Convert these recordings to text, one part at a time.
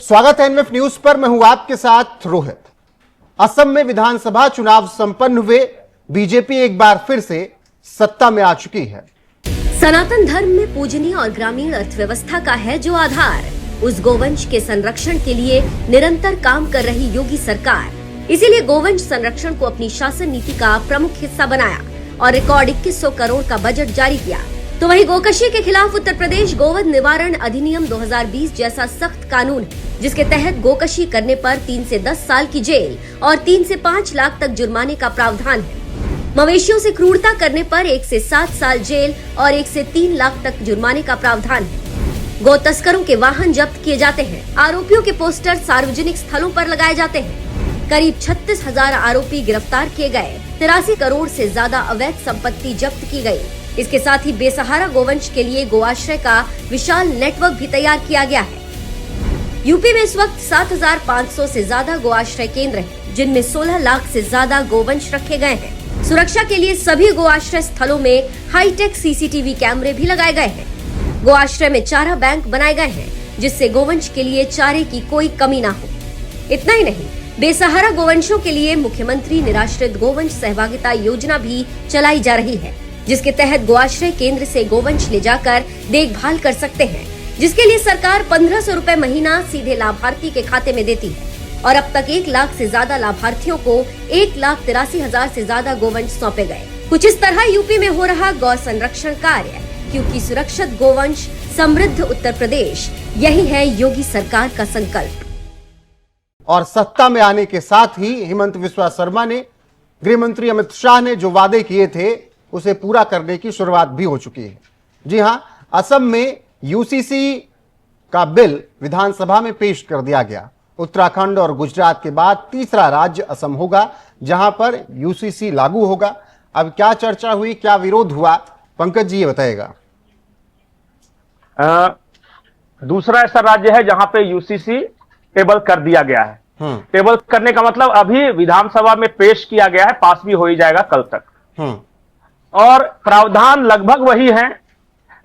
स्वागत है NF news पर। मैं हूं आपके साथ रोहित। असम में विधानसभा चुनाव संपन्न हुए। बीजेपी एक बार फिर से सत्ता में आ चुकी है। सनातन धर्म में पूजनीय और ग्रामीण अर्थव्यवस्था का है जो आधार, उस गोवंश के संरक्षण के लिए निरंतर काम कर रही योगी सरकार इसीलिए गोवंश संरक्षण को अपनी शासन नीति का प्रमुख हिस्सा बनाया और रिकॉर्ड 2100 करोड़ का बजट जारी किया। तो वहीं गोकशी के खिलाफ उत्तर प्रदेश गोवध निवारण अधिनियम 2020 जैसा सख्त कानून है, जिसके तहत गोकशी करने पर 3 से 10 साल की जेल और 3 से 5 लाख तक जुर्माने का प्रावधान है। मवेशियों से क्रूरता करने पर 1 से 7 साल जेल और 1 से 3 लाख तक जुर्माने का प्रावधान है। गौ तस्करों के वाहन जब्त किए जाते हैं। आरोपियों के पोस्टर सार्वजनिक स्थलों पर लगाए जाते हैं। करीब 36,000 आरोपी गिरफ्तार किए गए। 83 करोड़ से ज्यादा अवैध संपत्ति जब्त की गई। इसके साथ ही बेसहारा गोवंश के लिए गोआश्रय का विशाल नेटवर्क भी तैयार किया गया है। यूपी में इस वक्त 7,500 से ज्यादा गोआश्रय केंद्र हैं, जिनमें 16 लाख से ज्यादा गोवंश रखे गए हैं। सुरक्षा के लिए सभी गोआश्रय स्थलों में हाईटेक सीसीटीवी कैमरे भी लगाए गए हैं। गोआश्रय में चारा बैंक बनाए गए हैं, जिससे गोवंश के लिए चारे की कोई कमी न हो। इतना ही नहीं, बेसहारा गोवंशों के लिए मुख्यमंत्री निराश्रित गोवंश सहभागिता योजना भी चलाई जा रही है, जिसके तहत गोआश्रय केंद्र से गोवंश ले जाकर देखभाल कर सकते हैं, जिसके लिए सरकार 1500 रुपए महीना सीधे लाभार्थी के खाते में देती है। और अब तक 1 लाख से ज्यादा लाभार्थियों को 1,83,000 से ज्यादा गोवंश सौंपे गए। कुछ इस तरह यूपी में हो रहा गौ संरक्षण कार्य, क्योंकि सुरक्षित गोवंश समृद्ध उत्तर प्रदेश, यही है योगी सरकार का संकल्प। और सत्ता में आने के साथ ही हिमंत बिस्वा शर्मा ने, गृह मंत्री अमित शाह ने जो वादे किए थे उसे पूरा करने की शुरुआत भी हो चुकी है। जी हां, असम में यूसीसी का बिल विधानसभा में पेश कर दिया गया। उत्तराखंड और गुजरात के बाद तीसरा राज्य असम होगा जहां पर यूसीसी लागू होगा। अब क्या चर्चा हुई, क्या विरोध हुआ, पंकज जी ये बताएगा। दूसरा ऐसा राज्य है जहां पे यूसीसी टेबल कर दिया गया है। टेबल करने का मतलब अभी विधानसभा में पेश किया गया है, पास भी हो ही जाएगा कल तक। और प्रावधान लगभग वही हैं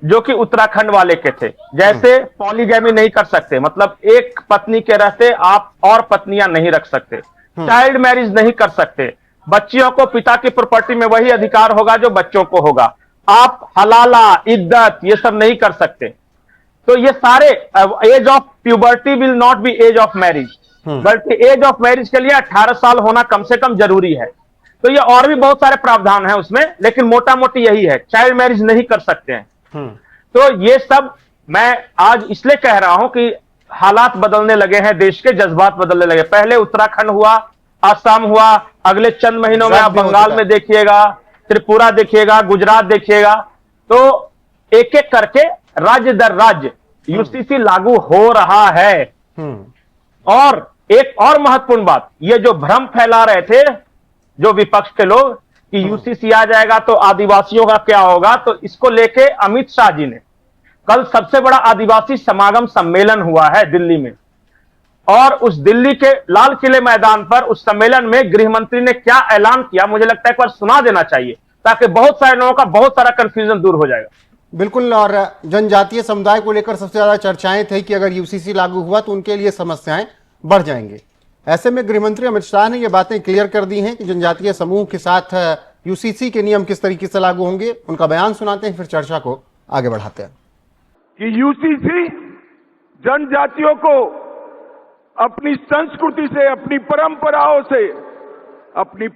जो कि उत्तराखंड वाले के थे। जैसे पॉलीगैमी नहीं कर सकते, मतलब एक पत्नी के रहते आप और पत्नियां नहीं रख सकते। चाइल्ड मैरिज नहीं कर सकते। बच्चियों को पिता की प्रॉपर्टी में वही अधिकार होगा जो बच्चों को होगा। आप हलाला, इद्दत ये सब नहीं कर सकते। तो ये सारे age of puberty will not be age of marriage, बल्कि एज ऑफ मैरिज के लिए 18 साल होना कम से कम जरूरी है। तो ये और भी बहुत सारे प्रावधान हैं उसमें, लेकिन मोटा मोटी यही है, चाइल्ड मैरिज नहीं कर सकते हैं। तो ये सब मैं आज इसलिए कह रहा हूं कि हालात बदलने लगे हैं, देश के जज्बात बदलने लगे। पहले उत्तराखंड हुआ, असम हुआ, अगले चंद महीनों में आप बंगाल में देखिएगा, त्रिपुरा देखिएगा, गुजरात देखिएगा। तो एक एक करके राज्य दर राज्य यूसीसी लागू हो रहा है। और एक और महत्वपूर्ण बात, ये जो भ्रम फैला रहे थे जो विपक्ष के लोग कि यूसीसी आ जाएगा तो आदिवासियों का क्या होगा, तो इसको लेके अमित शाह जी ने कल सबसे बड़ा आदिवासी समागम सम्मेलन हुआ है दिल्ली में। और उस दिल्ली के लाल किले मैदान पर उस सम्मेलन में गृह मंत्री ने क्या ऐलान किया, मुझे लगता है एक बार सुना देना चाहिए, ताकि बहुत सारे लोगों का बहुत सारा कंफ्यूजन दूर हो जाएगा। बिल्कुल। और जनजातीय समुदाय को लेकर सबसे ज्यादा चर्चाएं थी कि अगर यूसीसी लागू हुआ तो उनके लिए समस्याएं बढ़ जाएंगी। ऐसे में गृह मंत्री अमित शाह ने ये बातें क्लियर कर दी हैं कि जनजातीय समूह के साथ यूसीसी के नियम किस तरीके से लागू होंगे। उनका बयान सुनाते हैं, फिर चर्चा को आगे बढ़ाते हैं। कि यूसीसी जनजातियों को अपनी संस्कृति से, अपनी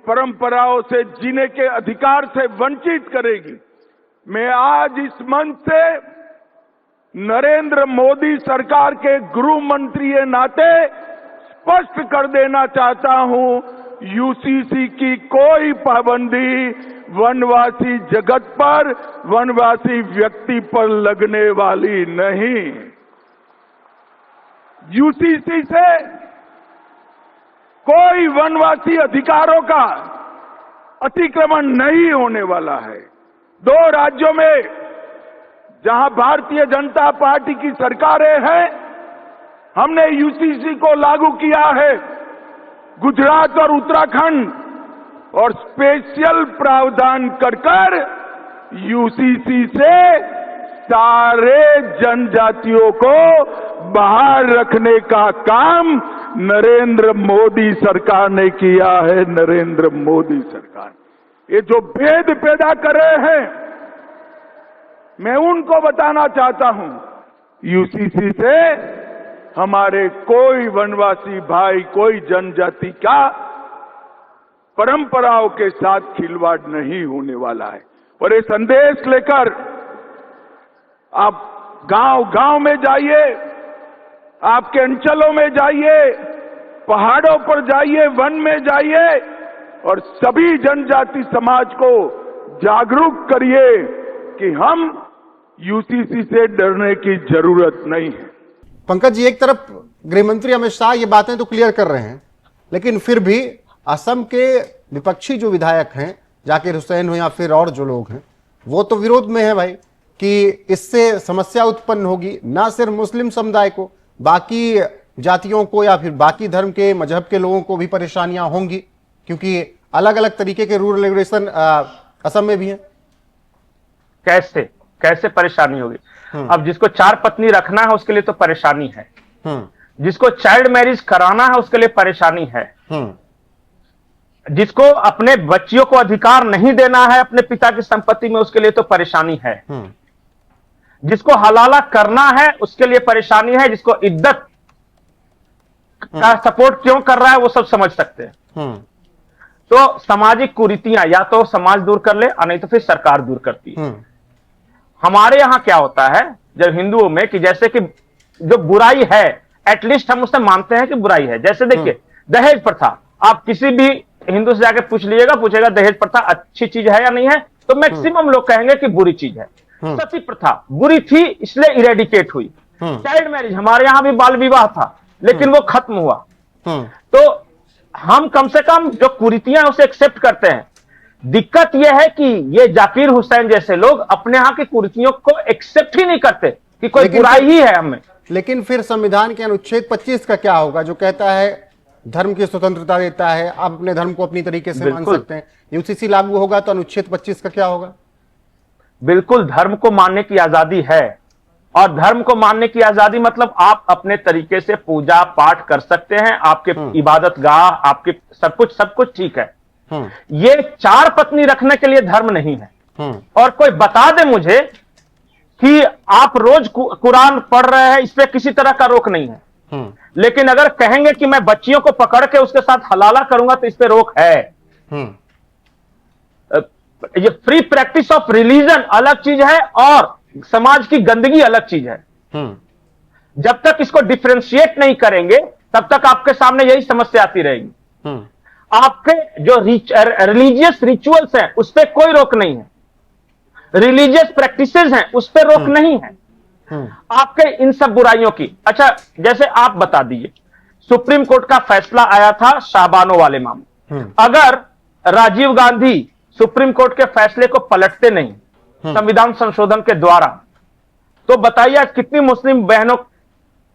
परंपराओं से जीने के अधिकार से वंचित करेगी। मैं आज इस मंच से नरेंद्र मोदी सरकार के गृह मंत्री के नाते स्पष्ट कर देना चाहता हूं, यूसीसी की कोई पाबंदी वनवासी जगत पर, वनवासी व्यक्ति पर लगने वाली नहीं। यूसीसी से कोई वनवासी अधिकारों का अतिक्रमण नहीं होने वाला है। 2 राज्यों में जहां भारतीय जनता पार्टी की सरकारें हैं, हमने यूसीसी को लागू किया है। गुजरात और उत्तराखंड, और स्पेशल प्रावधान कर यूसीसी से सारे जनजातियों को बाहर रखने का काम नरेंद्र मोदी सरकार ने किया है। नरेंद्र मोदी सरकार ये जो भेद पैदा कर रहे हैं, मैं उनको बताना चाहता हूं, यूसीसी से हमारे कोई वनवासी भाई, कोई जनजाति का परंपराओं के साथ खिलवाड़ नहीं होने वाला है। और ये संदेश लेकर आप गांव-गांव में जाइए, आपके अंचलों में जाइए, पहाड़ों पर जाइए, वन में जाइए और सभी जनजाति समाज को जागरूक करिए कि हम यूसीसी से डरने की जरूरत नहीं है। पंकज जी, एक तरफ गृह मंत्री अमित शाह ये बातें तो क्लियर कर रहे हैं, लेकिन फिर भी असम के विपक्षी जो विधायक हैं, जाकिर हुसैन हो या फिर और जो लोग हैं, वो तो विरोध में है भाई कि इससे समस्या उत्पन्न होगी, ना सिर्फ मुस्लिम समुदाय को, बाकी जातियों को या फिर बाकी धर्म के मजहब के लोगों को भी परेशानियां होंगी, क्योंकि अलग अलग तरीके के रूल रेगुलेशन असम में भी हैं। कैसे परेशानी होगी? अब जिसको 4 पत्नी रखना है उसके लिए तो परेशानी है, जिसको चाइल्ड मैरिज कराना है उसके लिए परेशानी है, जिसको अपने बच्चियों को अधिकार नहीं देना है अपने पिता की संपत्ति में उसके लिए तो परेशानी है, जिसको हलाला करना है उसके लिए परेशानी है, जिसको इद्दत का सपोर्ट क्यों कर रहा है वो सब समझ सकते हैं। तो सामाजिक कुरीतियां या तो समाज दूर कर ले और नहीं तो फिर सरकार दूर करती है। हमारे यहां क्या होता है जब हिंदुओं में कि जैसे कि जो बुराई है एटलीस्ट हम उसे मानते हैं कि बुराई है। जैसे देखिए दहेज प्रथा, आप किसी भी हिंदू से जाके पूछेगा दहेज प्रथा अच्छी चीज है या नहीं है, तो मैक्सिमम लोग कहेंगे कि बुरी चीज है। सती प्रथा बुरी थी इसलिए इरेडिकेट हुई। चाइल्ड मैरिज, हमारे यहां भी बाल विवाह था लेकिन वो खत्म हुआ। तो हम कम से कम जो कुरीतियां उसे एक्सेप्ट करते हैं। दिक्कत यह है कि ये जाकिर हुसैन जैसे लोग अपने यहां की कुरीतियों को एक्सेप्ट ही नहीं करते कि कोई बुराई ही है हमें। लेकिन फिर संविधान के अनुच्छेद 25 का क्या होगा, जो कहता है धर्म की स्वतंत्रता देता है, आप अपने धर्म को अपनी तरीके से मान सकते हैं। यूसीसी लागू होगा तो अनुच्छेद 25 का क्या होगा? बिल्कुल, धर्म को मानने की आजादी है, और धर्म को मानने की आजादी मतलब आप अपने तरीके से पूजा पाठ कर सकते हैं, आपके इबादत गाह, आपके सब कुछ ठीक है। ये 4 पत्नी रखने के लिए धर्म नहीं है। और कोई बता दे मुझे कि आप रोज कुरान पढ़ रहे हैं, इस पे किसी तरह का रोक नहीं है। लेकिन अगर कहेंगे कि मैं बच्चियों को पकड़ के उसके साथ हलाला करूंगा तो इस पे रोक है। ये फ्री प्रैक्टिस ऑफ रिलीजन अलग चीज है और समाज की गंदगी अलग चीज है। जब तक इसको डिफरेंशिएट नहीं करेंगे तब तक आपके सामने यही समस्या आती रहेगी। आपके जो रिलीजियस रिचुअल्स हैं उस पर कोई रोक नहीं है, रिलीजियस प्रैक्टिसेस हैं उस पर रोक नहीं है, आपके इन सब बुराइयों की। अच्छा, जैसे आप बता दीजिए, सुप्रीम कोर्ट का फैसला आया था शाहबानो वाले मामले। अगर राजीव गांधी सुप्रीम कोर्ट के फैसले को पलटते नहीं संविधान संशोधन के द्वारा, तो बताइए कितनी मुस्लिम बहनों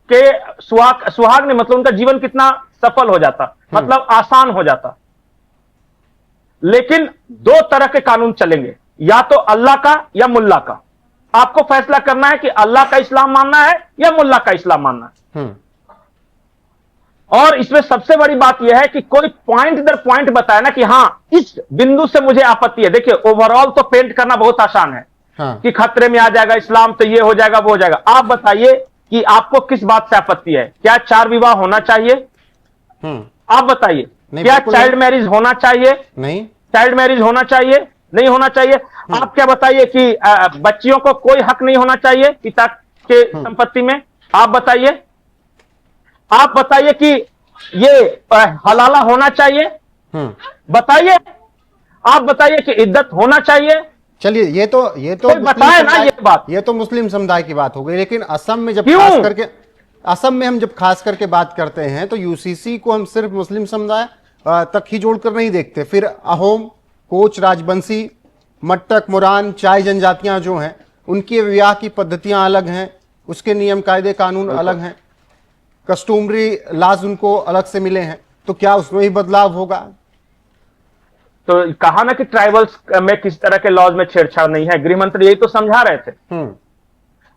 के सुहाग ने मतलब उनका जीवन कितना सफल हो जाता, मतलब आसान हो जाता। लेकिन 2 तरह के कानून चलेंगे, या तो अल्लाह का या मुल्ला का। आपको फैसला करना है कि अल्लाह का इस्लाम मानना है या मुल्ला का इस्लाम मानना है। और इसमें सबसे बड़ी बात यह है कि कोई पॉइंट दर पॉइंट बताए ना कि हां इस बिंदु से मुझे आपत्ति है। देखिए, ओवरऑल तो पेंट करना बहुत आसान है कि खतरे में आ जाएगा इस्लाम, तो ये हो जाएगा वो हो जाएगा। आप बताइए कि आपको किस बात से आपत्ति है? क्या 4 विवाह होना चाहिए? आप बताइए, क्या चाइल्ड मैरिज होना चाहिए? नहीं। चाइल्ड मैरिज होना चाहिए? नहीं होना चाहिए। आप क्या बताइए कि बच्चियों को कोई हक नहीं होना चाहिए पिता के संपत्ति में? आप बताइए। आप बताइए कि ये हलाला होना चाहिए? बताइए। आप बताइए कि इद्दत होना चाहिए? चलिए, ये तो बताए ना ये बात। ये तो मुस्लिम समुदाय की बात हो गई। लेकिन असम में जब खास करके बात करते हैं तो यूसीसी को हम सिर्फ मुस्लिम समुदाय तक ही जोड़कर नहीं देखते। फिर अहोम, कोच, राजबंशी, मट्टक, मुरान, चाय जनजातियां जो हैं उनकी विवाह की पद्धतियां अलग हैं, उसके नियम कायदे कानून अलग हैं, कस्टमरी लाज उनको अलग से मिले हैं। तो क्या उसमें ही बदलाव होगा? तो कहा ना कि ट्राइबल्स में किस तरह के लॉज में छेड़छाड़ नहीं है। गृह मंत्री यही तो समझा रहे थे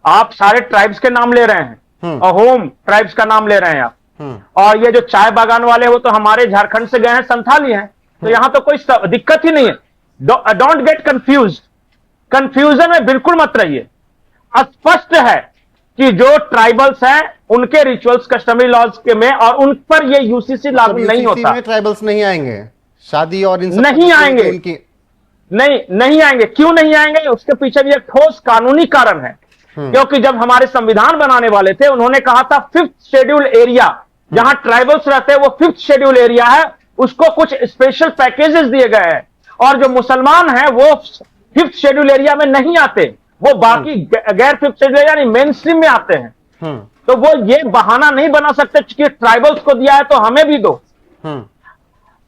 आप सारे ट्राइब्स के नाम ले रहे हैं, अहोम ट्राइब्स का नाम ले रहे हैं आप, और ये जो चाय बागान वाले हैं वो तो हमारे झारखंड से गए हैं, संथाली हैं, तो यहां तो कोई दिक्कत ही नहीं है। डोंट गेट कंफ्यूज, कंफ्यूजन में बिल्कुल मत रहिए। स्पष्ट है कि जो ट्राइबल्स हैं उनके रिचुअल्स कस्टमरी लॉज के में, और उन पर ये यूसीसी लागू नहीं होता। ट्राइबल्स नहीं आएंगे, शादी और इन सब नहीं आएंगे, उनकी नहीं आएंगे। क्यों नहीं आएंगे? उसके पीछे भी एक ठोस कानूनी कारण है। क्योंकि जब हमारे संविधान बनाने वाले थे उन्होंने कहा था 5th शेड्यूल एरिया, जहां ट्राइबल्स रहते हैं वो 5th शेड्यूल एरिया है, उसको कुछ स्पेशल पैकेजेस दिए गए हैं, और जो मुसलमान हैं वो 5th शेड्यूल एरिया में नहीं आते, वो बाकी गैर 5th शेड्यूल यानी मेन स्ट्रीम में आते हैं। तो वो ये बहाना नहीं बना सकते कि ट्राइबल्स को दिया है तो हमें भी दो।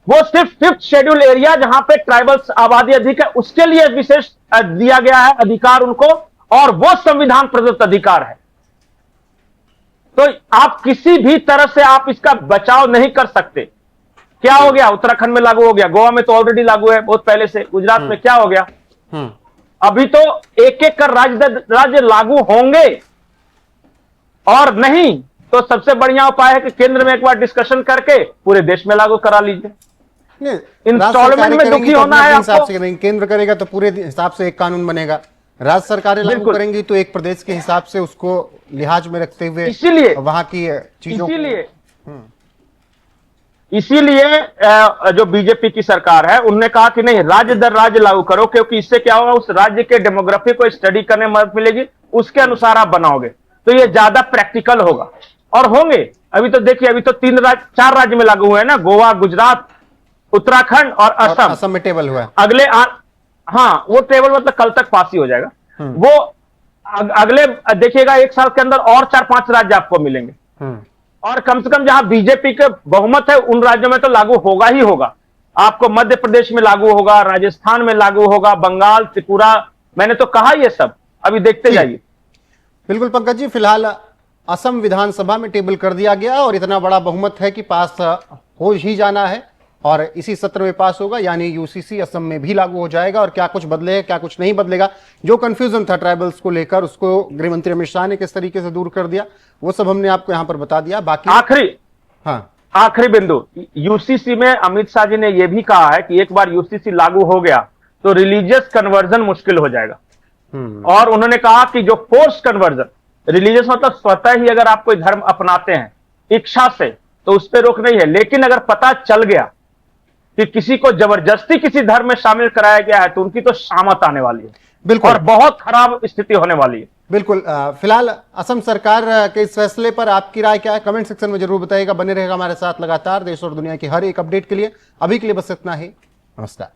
वो सिर्फ 5th शेड्यूल एरिया जहां पे ट्राइबल्स आबादी अधिक है उसके लिए विशेष दिया गया है अधिकार उनको, और वो संविधान प्रदत्त अधिकार है। तो आप किसी भी तरह से आप इसका बचाव नहीं कर सकते। क्या हो गया? उत्तराखंड में लागू हो गया, गोवा में तो ऑलरेडी लागू है बहुत पहले से, गुजरात में क्या हो गया? अभी तो एक एक कर राज्य लागू होंगे, और नहीं तो सबसे बढ़िया उपाय है कि केंद्र में एक बार डिस्कशन करके पूरे देश में लागू करा लीजिए। इंस्टॉलमेंट में दुखी होना है आपको। केंद्र करेगा तो पूरे हिसाब से एक कानून बनेगा, राज्य सरकारें लागू करेंगी तो एक प्रदेश के हिसाब से उसको लिहाज में रखते हुए इसीलिए वहां की चीजों इसीलिए जो बीजेपी की सरकार है उन्होंने कहा कि नहीं, राज्य दर राज्य लागू करो, क्योंकि इससे क्या होगा, उस राज्य के डेमोग्राफी को स्टडी करने में मदद मिलेगी, उसके अनुसार आप बनाओगे तो ये ज्यादा प्रैक्टिकल होगा। और होंगे, अभी तो देखिए, अभी तो 4 राज्य में लागू हुए हैं ना, गोवा, गुजरात, उत्तराखंड और असम। असम में टेबल हुआ है। अगले हाँ, वो टेबल मतलब कल तक पास ही हो जाएगा। वो अगले देखिएगा 1 साल के अंदर और 4-5 राज्य आपको मिलेंगे, और कम से कम जहां बीजेपी के बहुमत है उन राज्यों में तो लागू होगा ही होगा। आपको मध्य प्रदेश में लागू होगा, राजस्थान में लागू होगा, बंगाल, त्रिपुरा, मैंने तो कहा ये सब, अभी देखते जाइए। बिल्कुल पंकज जी, फिलहाल असम विधानसभा में टेबल कर दिया गया और इतना बड़ा बहुमत है कि पास हो ही जाना है, और इसी सत्र में पास होगा, यानी यूसीसी असम में भी लागू हो जाएगा। और क्या कुछ बदलेगा, क्या कुछ नहीं बदलेगा, जो कंफ्यूजन था ट्राइबल्स को लेकर, उसको गृह मंत्री अमित शाह ने किस तरीके से दूर कर दिया, वो सब हमने आपको यहां पर बता दिया। बाकी आखिरी बिंदु, यूसीसी में अमित शाह जी ने यह भी कहा है कि एक बार यूसीसी लागू हो गया तो रिलीजियस कन्वर्जन मुश्किल हो जाएगा। और उन्होंने कहा कि जो फोर्स कन्वर्जन, रिलीजियस मतलब स्वतः ही अगर आप कोई धर्म अपनाते हैं इच्छा से, तो उस पर रोक नहीं है, लेकिन अगर पता चल गया कि किसी को जबरदस्ती किसी धर्म में शामिल कराया गया है तो उनकी तो शामत आने वाली है। बिल्कुल, और बहुत खराब स्थिति होने वाली है। बिल्कुल। फिलहाल असम सरकार के इस फैसले पर आपकी राय क्या है, कमेंट सेक्शन में जरूर बताइएगा। बने रहेगा हमारे साथ लगातार देश और दुनिया की हर एक अपडेट के लिए। अभी के लिए बस इतना ही, नमस्कार।